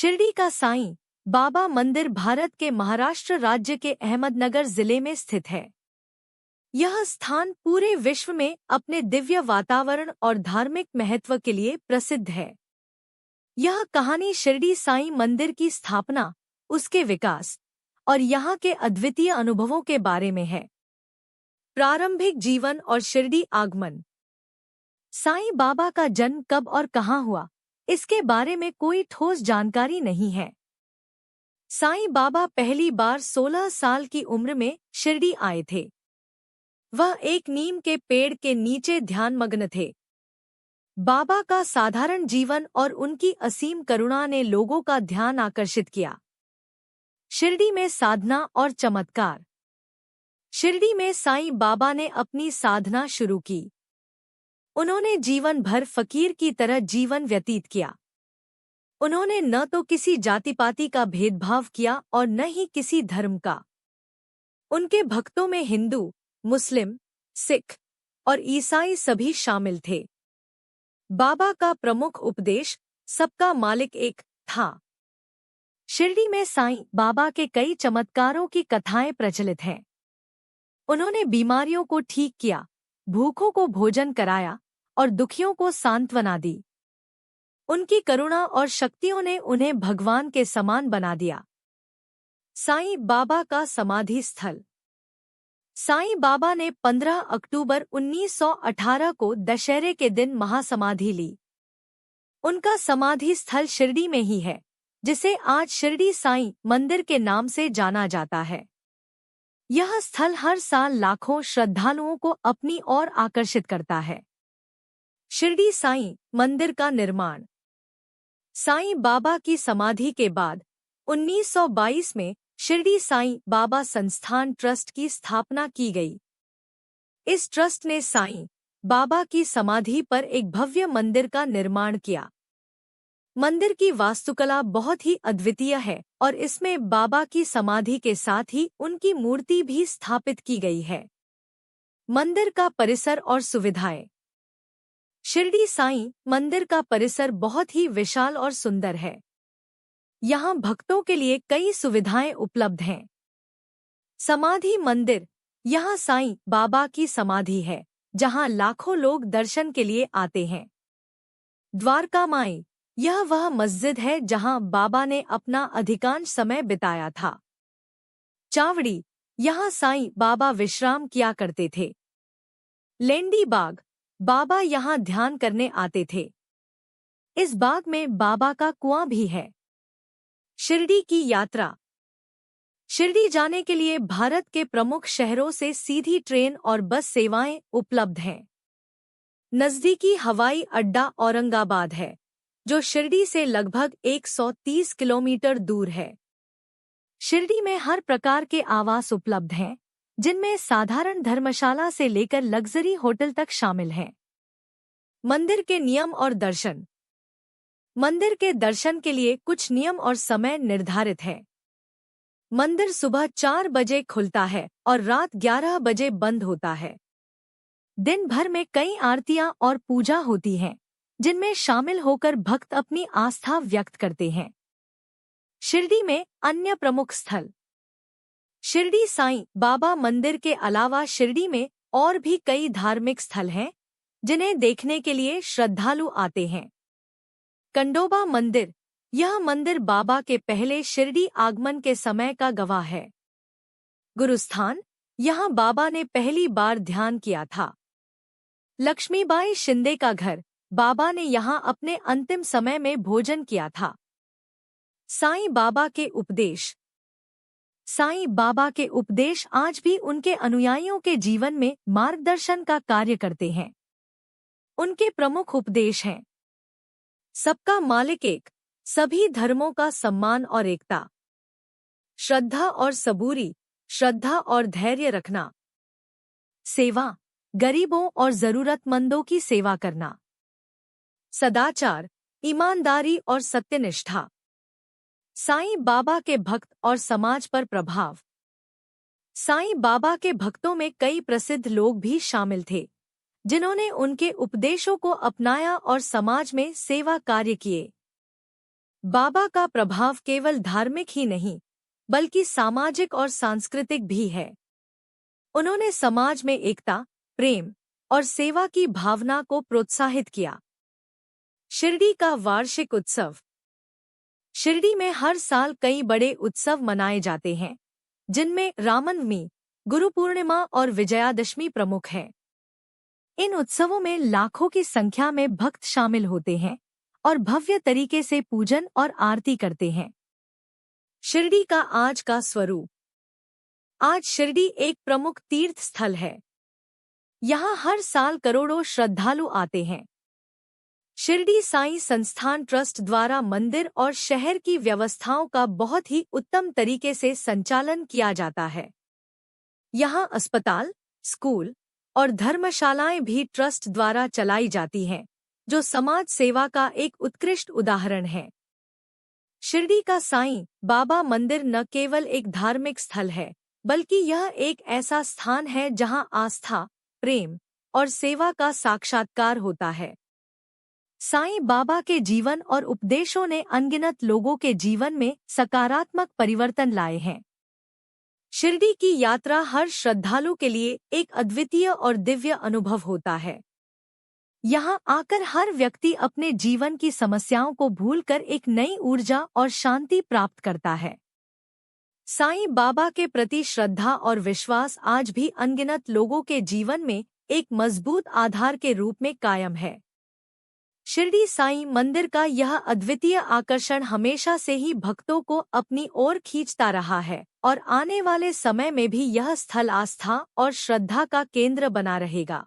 शिरडी का साईं बाबा मंदिर भारत के महाराष्ट्र राज्य के अहमदनगर जिले में स्थित है। यह स्थान पूरे विश्व में अपने दिव्य वातावरण और धार्मिक महत्व के लिए प्रसिद्ध है। यह कहानी शिरडी साईं मंदिर की स्थापना, उसके विकास और यहाँ के अद्वितीय अनुभवों के बारे में है। प्रारंभिक जीवन और शिरडी आगमन। साईं बाबा का जन्म कब और कहाँ हुआ, इसके बारे में कोई ठोस जानकारी नहीं है। साईं बाबा पहली बार 16 साल की उम्र में शिरडी आए थे। वह एक नीम के पेड़ के नीचे ध्यानमग्न थे। बाबा का साधारण जीवन और उनकी असीम करुणा ने लोगों का ध्यान आकर्षित किया। शिरडी में साधना और चमत्कार। शिरडी में साईं बाबा ने अपनी साधना शुरू की। उन्होंने जीवन भर फकीर की तरह जीवन व्यतीत किया। उन्होंने न तो किसी जाति पाति का भेदभाव किया और न ही किसी धर्म का। उनके भक्तों में हिंदू, मुस्लिम, सिख और ईसाई सभी शामिल थे। बाबा का प्रमुख उपदेश सबका मालिक एक था। शिरडी में साईं बाबा के कई चमत्कारों की कथाएं प्रचलित हैं। उन्होंने बीमारियों को ठीक किया, भूखों को भोजन कराया और दुखियों को सांत्वना दी। उनकी करुणा और शक्तियों ने उन्हें भगवान के समान बना दिया। साईं बाबा का समाधि स्थल। साईं बाबा ने 15 अक्टूबर 1918 को दशहरे के दिन महासमाधि ली। उनका समाधि स्थल शिरडी में ही है, जिसे आज शिरडी साईं मंदिर के नाम से जाना जाता है। यह स्थल हर साल लाखों श्रद्धालुओं को अपनी ओर आकर्षित करता है। शिरडी साईं मंदिर का निर्माण। साईं बाबा की समाधि के बाद 1922 में शिरडी साईं बाबा संस्थान ट्रस्ट की स्थापना की गई। इस ट्रस्ट ने साईं बाबा की समाधि पर एक भव्य मंदिर का निर्माण किया। मंदिर की वास्तुकला बहुत ही अद्वितीय है और इसमें बाबा की समाधि के साथ ही उनकी मूर्ति भी स्थापित की गई है। मंदिर का परिसर और सुविधाएं। शिरडी साईं मंदिर का परिसर बहुत ही विशाल और सुंदर है। यहाँ भक्तों के लिए कई सुविधाएं उपलब्ध हैं। समाधि मंदिर। यहाँ साईं बाबा की समाधि है, जहाँ लाखों लोग दर्शन के लिए आते हैं। द्वारका माई। यह वह मस्जिद है जहाँ बाबा ने अपना अधिकांश समय बिताया था। चावड़ी। यहाँ साईं बाबा विश्राम किया करते थे। लेंडी बाग। बाबा यहाँ ध्यान करने आते थे। इस बाग में बाबा का कुआं भी है। शिरडी की यात्रा। शिरडी जाने के लिए भारत के प्रमुख शहरों से सीधी ट्रेन और बस सेवाएं उपलब्ध हैं। नजदीकी हवाई अड्डा औरंगाबाद है, जो शिरडी से लगभग 130 किलोमीटर दूर है। शिरडी में हर प्रकार के आवास उपलब्ध हैं, जिनमें साधारण धर्मशाला से लेकर लग्जरी होटल तक शामिल हैं। मंदिर के नियम और दर्शन। मंदिर के दर्शन के लिए कुछ नियम और समय निर्धारित है। मंदिर सुबह 4 बजे खुलता है और रात 11 बजे बंद होता है। दिन भर में कई आरतियां और पूजा होती हैं, जिनमें शामिल होकर भक्त अपनी आस्था व्यक्त करते हैं। शिरडी में अन्य प्रमुख स्थल। शिरडी साईं बाबा मंदिर के अलावा शिरडी में और भी कई धार्मिक स्थल हैं, जिन्हें देखने के लिए श्रद्धालु आते हैं। कंडोबा मंदिर। यह मंदिर बाबा के पहले शिरडी आगमन के समय का गवाह है। गुरुस्थान। यहाँ बाबा ने पहली बार ध्यान किया था। लक्ष्मीबाई शिंदे का घर। बाबा ने यहाँ अपने अंतिम समय में भोजन किया था। साईं बाबा के उपदेश। साईं बाबा के उपदेश आज भी उनके अनुयायियों के जीवन में मार्गदर्शन का कार्य करते हैं। उनके प्रमुख उपदेश हैं: सबका मालिक एक, सभी धर्मों का सम्मान और एकता, श्रद्धा और सबूरी, श्रद्धा और धैर्य रखना, सेवा, गरीबों और जरूरतमंदों की सेवा करना, सदाचार, ईमानदारी और सत्यनिष्ठा। साईं बाबा के भक्त और समाज पर प्रभाव। साईं बाबा के भक्तों में कई प्रसिद्ध लोग भी शामिल थे, जिन्होंने उनके उपदेशों को अपनाया और समाज में सेवा कार्य किए। बाबा का प्रभाव केवल धार्मिक ही नहीं, बल्कि सामाजिक और सांस्कृतिक भी है। उन्होंने समाज में एकता, प्रेम और सेवा की भावना को प्रोत्साहित किया। शिरडी का वार्षिक उत्सव। शिरडी में हर साल कई बड़े उत्सव मनाए जाते हैं, जिनमें रामनवमी, गुरु पूर्णिमा और विजयादशमी प्रमुख हैं। इन उत्सवों में लाखों की संख्या में भक्त शामिल होते हैं और भव्य तरीके से पूजन और आरती करते हैं। शिरडी का आज का स्वरूप। आज शिरडी एक प्रमुख तीर्थ स्थल है। यहाँ हर साल करोड़ों श्रद्धालु आते हैं। शिरडी साईं संस्थान ट्रस्ट द्वारा मंदिर और शहर की व्यवस्थाओं का बहुत ही उत्तम तरीके से संचालन किया जाता है। यहाँ अस्पताल, स्कूल और धर्मशालाएं भी ट्रस्ट द्वारा चलाई जाती हैं, जो समाज सेवा का एक उत्कृष्ट उदाहरण है। शिरडी का साईं बाबा मंदिर न केवल एक धार्मिक स्थल है, बल्कि यह एक ऐसा स्थान है जहां आस्था, प्रेम और सेवा का साक्षात्कार होता है। साईं बाबा के जीवन और उपदेशों ने अनगिनत लोगों के जीवन में सकारात्मक परिवर्तन लाए हैं। शिरडी की यात्रा हर श्रद्धालु के लिए एक अद्वितीय और दिव्य अनुभव होता है। यहाँ आकर हर व्यक्ति अपने जीवन की समस्याओं को भूलकर एक नई ऊर्जा और शांति प्राप्त करता है। साईं बाबा के प्रति श्रद्धा और विश्वास आज भी अनगिनत लोगों के जीवन में एक मजबूत आधार के रूप में कायम है। शिरडी साईं मंदिर का यह अद्वितीय आकर्षण हमेशा से ही भक्तों को अपनी ओर खींचता रहा है और आने वाले समय में भी यह स्थल आस्था और श्रद्धा का केंद्र बना रहेगा।